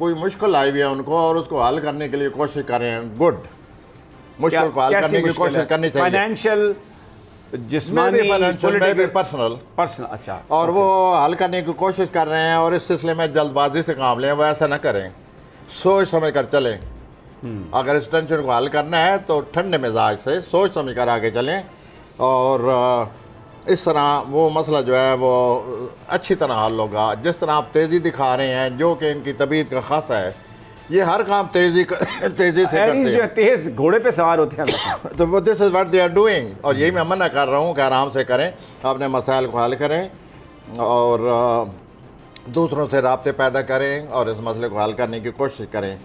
कोई मुश्किल आई हुई है उनको और उसको हल करने के लिए कोशिश करें, गुड। मुश्किल को हल करने की कोशिश करनी चाहिए, फाइनेंशियल, जिस्मानी, में भी पर्सनल। अच्छा। और वो हल करने की कोशिश कर रहे हैं और इस सिलसिले में जल्दबाजी से काम लें, वो ऐसा ना करें, सोच समझ कर चलें। अगर इस टेंशन को हल करना है तो ठंडे मिजाज से सोच समझ कर आगे चलें और इस तरह वो मसला जो है वो अच्छी तरह हल होगा। जिस तरह आप तेज़ी दिखा रहे हैं, जो कि इनकी तबीयत का खासा है, ये हर काम तेज़ी से करते हैं, तेज घोड़े पे सवार होते हैं तो वो this is what they are doing. और यही मैं मना कर रहा हूँ कि आराम से करें, अपने मसाइल को हल करें और दूसरों से राब्ते पैदा करें और इस मसले को हल करने की कोशिश करें।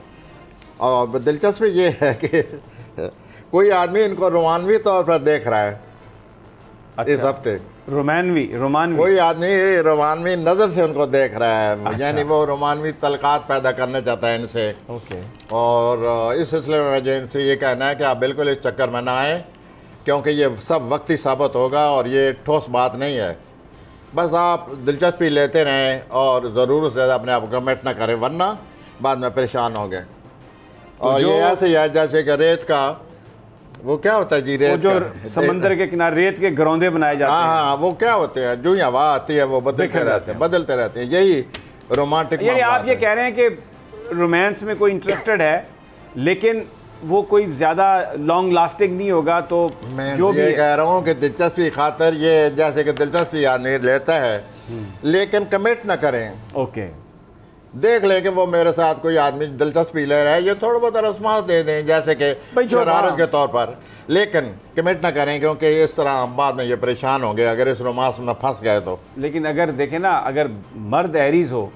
और दिलचस्पी ये है कि कोई आदमी इनको रोमानवी तौर पर देख रहा है। अच्छा। इस हफ्ते रोमानवी कोई आदमी रोमानवी नज़र से उनको देख रहा है। अच्छा। यानी वो रोमानवी तलकात पैदा करना चाहता है इनसे। ओके। और इस सिलसिले में मुझे इनसे ये कहना है कि आप बिल्कुल इस चक्कर में ना आएँ, क्योंकि ये सब वक्ती साबित होगा और ये ठोस बात नहीं है। बस आप दिलचस्पी लेते रहें और ज़रूर से ज़्यादा अपने आप को कमिट ना करें, वरना बाद में परेशान होंगे। और ये ऐसे ही है जैसे कि रेत का वो क्या होता है जी, रेत जो समंदर के किनारे रेत के घरौंदे बनाए जाते हैं। हाँ, वो क्या होते हैं, जो ही हवा आती है वो बदलते रहते हैं। यही रोमांटिक। यानी आप ये कह रहे हैं कि रोमांस में कोई इंटरेस्टेड है, लेकिन वो कोई ज़्यादा लॉन्ग लास्टिंग नहीं होगा। तो मैं जो ये कह रहा हूँ कि दिलचस्पी खातर ये जैसे कि दिलचस्पी आदमी लेता है, लेकिन कमिट ना करें। ओके। देख लें कि वो मेरे साथ कोई आदमी दिलचस्पी ले रहा है, ये थोड़ा बहुत रस्मास दे दें जैसे कि शरारत के तौर पर, लेकिन कमिट ना करें, क्योंकि इस तरह बाद में ये परेशान होंगे अगर इस रोमांस में फंस गए तो। लेकिन अगर देखें ना, अगर मर्द एरीज हो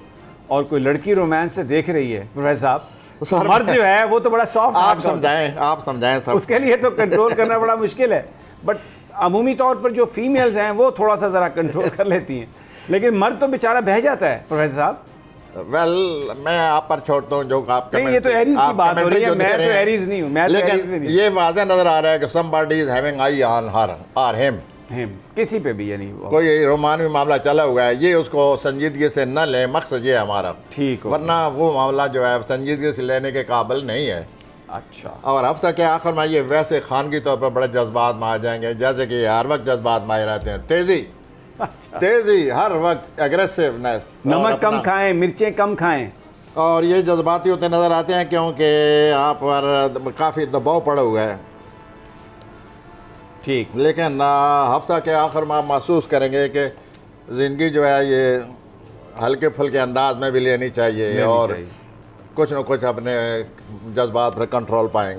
और कोई लड़की रोमांस से देख रही है प्रोफेसर साहब, तो मर्द जो है वो तो बड़ा सॉफ्ट, आप समझाएं सब। उसके लिए तो कंट्रोल करना बड़ा मुश्किल है। बट अमूमी तौर पर जो फीमेल्स हैं वो थोड़ा सा ज़रा कंट्रोल कर लेती हैं, लेकिन मर्द तो बेचारा बह जाता है प्रोफेसर साहब। मैं आप पर छोड़ता हूँ जो आप नहीं, ये तो एरीज की बात हो रही है, मैं तो एरीज नहीं हूँ, मैं तो एरीज भी नहीं। ये वाज़ेह नजर आ रहा है कि somebody is having eye on her or him, किसी पे भी, यानी कोई रोमानवी मामला चला हुआ है, ये उसको संजीदगी से न ले, मकसद ये हमारा। ठीक, वरना वो मामला जो है संजीदगी से लेने के काबिल नहीं है। अच्छा। और हफ्ता के आखिर में ये वैसे खानगी तौर पर बड़े जज्बात में आ जाएंगे, जैसे कि हर वक्त जज्बात में आए रहते हैं। तेजी हर वक्त एग्रेसिवनेस, नमक कम खाएं, मिर्चें कम खाएं, और ये जज्बाती होते नज़र आते हैं क्योंकि आप पर काफ़ी दबाव पड़ा हुआ है। ठीक। लेकिन हफ्ता के आखिर में आप महसूस करेंगे कि ज़िंदगी जो है ये हल्के फुल्के अंदाज में भी लेनी चाहिए और कुछ न कुछ अपने जज्बात पर कंट्रोल पाएंगे।